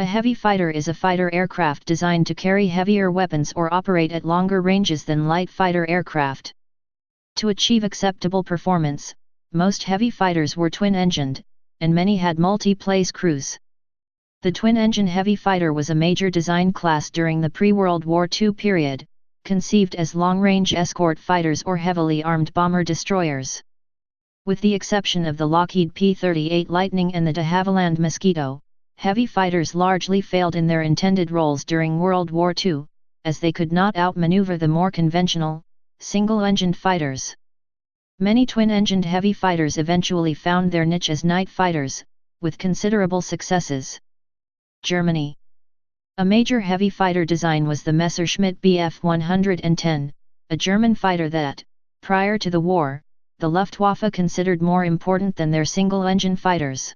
heavy fighter is a fighter aircraft designed to carry heavier weapons or operate at longer ranges than light fighter aircraft. To achieve acceptable performance, most heavy fighters were twin-engined, and many had multi-place crews. The twin-engine heavy fighter was a major design class during the pre-World War II period, conceived as long-range escort fighters or heavily armed bomber destroyers. With the exception of the Lockheed P-38 Lightning and the de Havilland Mosquito, heavy fighters largely failed in their intended roles during World War II, as they could not outmaneuver the more conventional, single-engined fighters. Many twin-engined heavy fighters eventually found their niche as night fighters, with considerable successes. Germany. A major heavy fighter design was the Messerschmitt Bf 110, a German fighter that, prior to the war, the Luftwaffe considered more important than their single-engine fighters.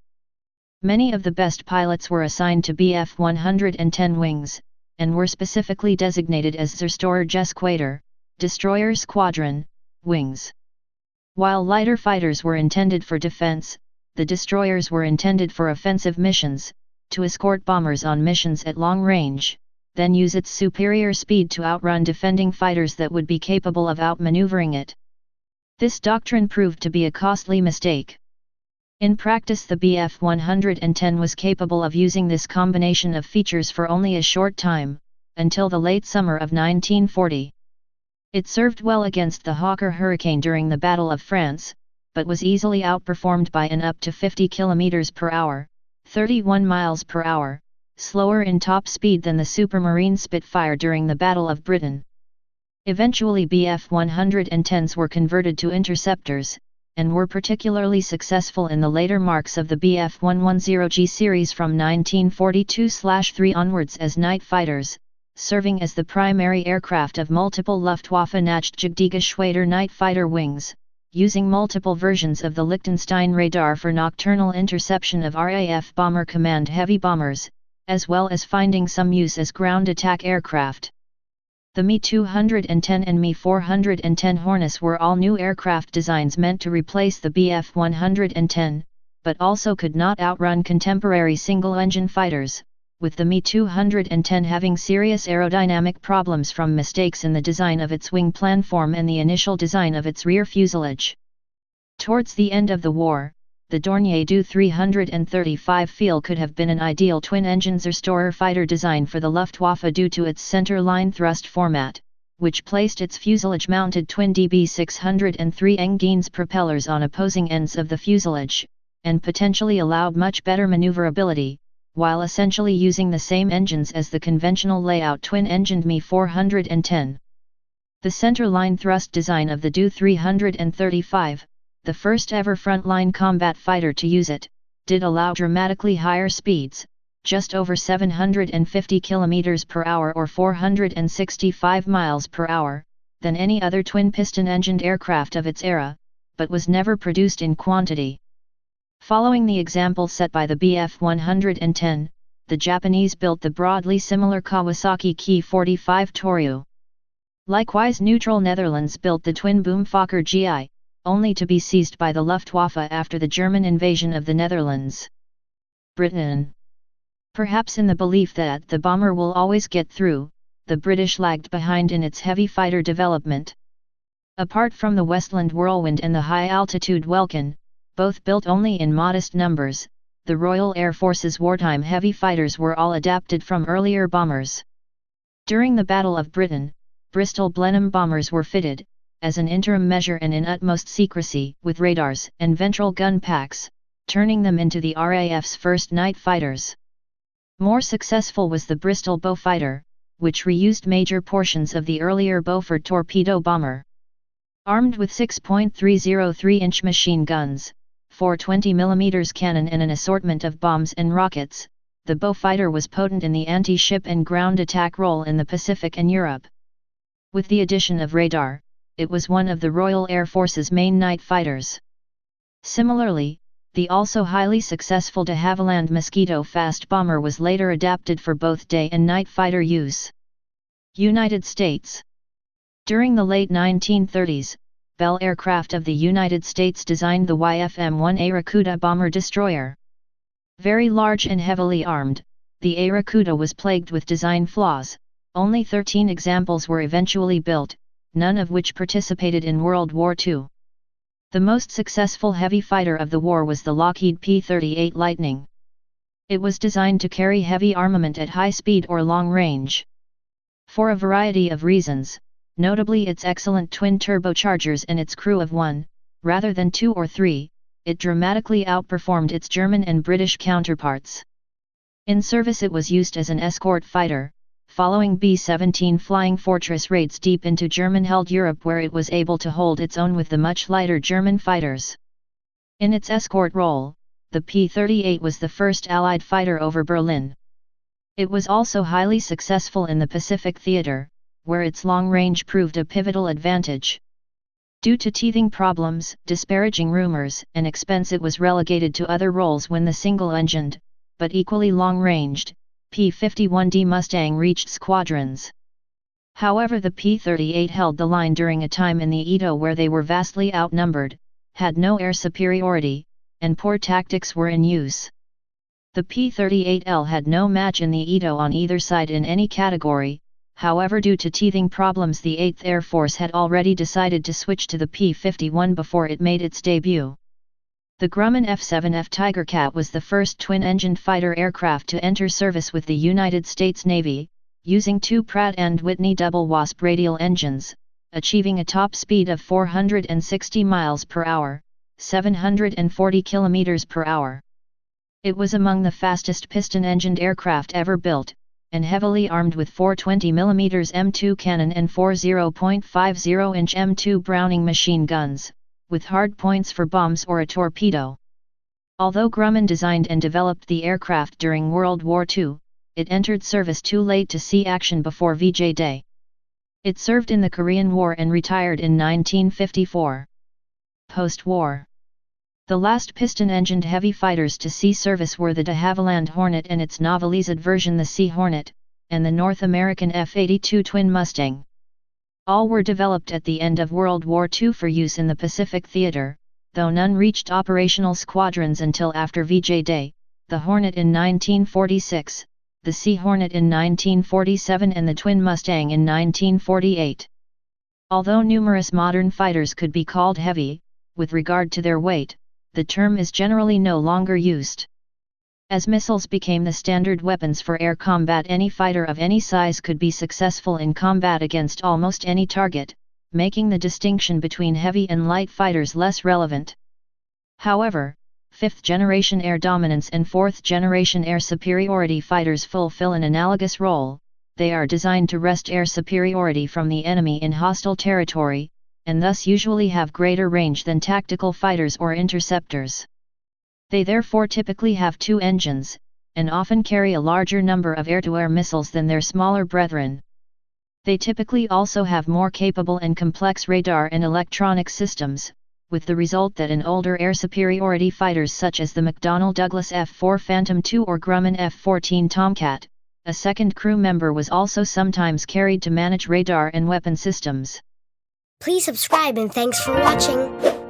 Many of the best pilots were assigned to Bf 110 wings, and were specifically designated as Zerstörer destroyer squadron, wings. While lighter fighters were intended for defense, the destroyers were intended for offensive missions, to escort bombers on missions at long range, then use its superior speed to outrun defending fighters that would be capable of outmaneuvering it. This doctrine proved to be a costly mistake. In practice, the Bf 110 was capable of using this combination of features for only a short time, until the late summer of 1940. It served well against the Hawker Hurricane during the Battle of France, but was easily outperformed by an up to 50 km per hour, 31 miles per hour, slower in top speed than the Supermarine Spitfire during the Battle of Britain. Eventually Bf 110s were converted to interceptors, and were particularly successful in the later marks of the Bf 110G series from 1942/3 onwards as night fighters, serving as the primary aircraft of multiple Luftwaffe Nachtsichtgeschwader night fighter wings, using multiple versions of the Liechtenstein radar for nocturnal interception of RAF Bomber Command heavy bombers, as well as finding some use as ground attack aircraft. The Me-210 and Me-410 Hornets were all new aircraft designs meant to replace the Bf 110, but also could not outrun contemporary single-engine fighters, with the Me-210 having serious aerodynamic problems from mistakes in the design of its wing planform and the initial design of its rear fuselage. Towards the end of the war, the Dornier Do 335 Feel could have been an ideal twin-engine Zerstörer fighter design for the Luftwaffe due to its center-line thrust format, which placed its fuselage-mounted twin DB603 Engadines propellers on opposing ends of the fuselage, and potentially allowed much better maneuverability, while essentially using the same engines as the conventional layout twin-engined Me-410. The center-line thrust design of the Do 335, the first ever frontline combat fighter to use it, did allow dramatically higher speeds, just over 750 km per hour or 465 miles per hour, than any other twin-piston-engined aircraft of its era, but was never produced in quantity. Following the example set by the Bf 110, the Japanese built the broadly similar Kawasaki Ki-45 Toryou. Likewise, neutral Netherlands built the twin-boom Fokker GI, only to be seized by the Luftwaffe after the German invasion of the Netherlands. Britain. Perhaps in the belief that the bomber will always get through, the British lagged behind in its heavy fighter development. Apart from the Westland Whirlwind and the high-altitude Welkin, both built only in modest numbers, the Royal Air Force's wartime heavy fighters were all adapted from earlier bombers. During the Battle of Britain, Bristol Blenheim bombers were fitted, as an interim measure and in utmost secrecy, with radars and ventral gun packs, turning them into the RAF's first night fighters. More successful was the Bristol Beaufighter, which reused major portions of the earlier Beaufort torpedo bomber. Armed with 6.303-inch machine guns, 4 20mm cannon and an assortment of bombs and rockets, the Beaufighter was potent in the anti-ship and ground attack role in the Pacific and Europe. With the addition of radar, it was one of the Royal Air Force's main night fighters. Similarly, the also highly successful de Havilland Mosquito fast bomber was later adapted for both day and night fighter use. United States. During the late 1930s, Bell Aircraft of the United States designed the YFM-1 Aracuda bomber destroyer. Very large and heavily armed, the Arakuda was plagued with design flaws. Only 13 examples were eventually built, none of which participated in World War II. The most successful heavy fighter of the war was the Lockheed P-38 Lightning. It was designed to carry heavy armament at high speed or long range. For a variety of reasons, notably its excellent twin turbochargers and its crew of 1, rather than 2 or 3, it dramatically outperformed its German and British counterparts. In service it was used as an escort fighter, following B-17 Flying Fortress raids deep into German-held Europe, where it was able to hold its own with the much lighter German fighters. In its escort role, the P-38 was the first Allied fighter over Berlin. It was also highly successful in the Pacific theater, where its long range proved a pivotal advantage. Due to teething problems, disparaging rumors, and expense, it was relegated to other roles when the single-engined, but equally long-ranged, P-51D Mustang reached squadrons. However, the P-38 held the line during a time in the Edo where they were vastly outnumbered, had no air superiority, and poor tactics were in use. The P-38L had no match in the Edo on either side in any category. However, due to teething problems, the 8th Air Force had already decided to switch to the P-51 before it made its debut. The Grumman F-7F Tigercat was the first twin-engined fighter aircraft to enter service with the United States Navy, using 2 Pratt & Whitney double Wasp radial engines, achieving a top speed of 460 miles per hour, 740 kilometers per hour. It was among the fastest piston-engined aircraft ever built, and heavily armed with 420mm M2 cannon and 4 0.50-inch M2 Browning machine guns, with hard points for bombs or a torpedo. Although Grumman designed and developed the aircraft during World War II, it entered service too late to see action before VJ Day. It served in the Korean War and retired in 1954. Post-war, the last piston-engined heavy fighters to see service were the de Havilland Hornet and its novelized version the Sea Hornet, and the North American F-82 Twin Mustang. All were developed at the end of World War II for use in the Pacific theater, though none reached operational squadrons until after VJ Day, the Hornet in 1946, the Sea Hornet in 1947 and the Twin Mustang in 1948. Although numerous modern fighters could be called heavy, with regard to their weight, the term is generally no longer used. As missiles became the standard weapons for air combat, any fighter of any size could be successful in combat against almost any target, making the distinction between heavy and light fighters less relevant. However, 5th-generation air dominance and 4th-generation air superiority fighters fulfill an analogous role. They are designed to wrest air superiority from the enemy in hostile territory, and thus usually have greater range than tactical fighters or interceptors. They therefore typically have 2 engines, and often carry a larger number of air-to-air missiles than their smaller brethren. They typically also have more capable and complex radar and electronic systems, with the result that in older air superiority fighters such as the McDonnell Douglas F-4 Phantom II or Grumman F-14 Tomcat, a second crew member was also sometimes carried to manage radar and weapon systems. Please subscribe and thanks for watching.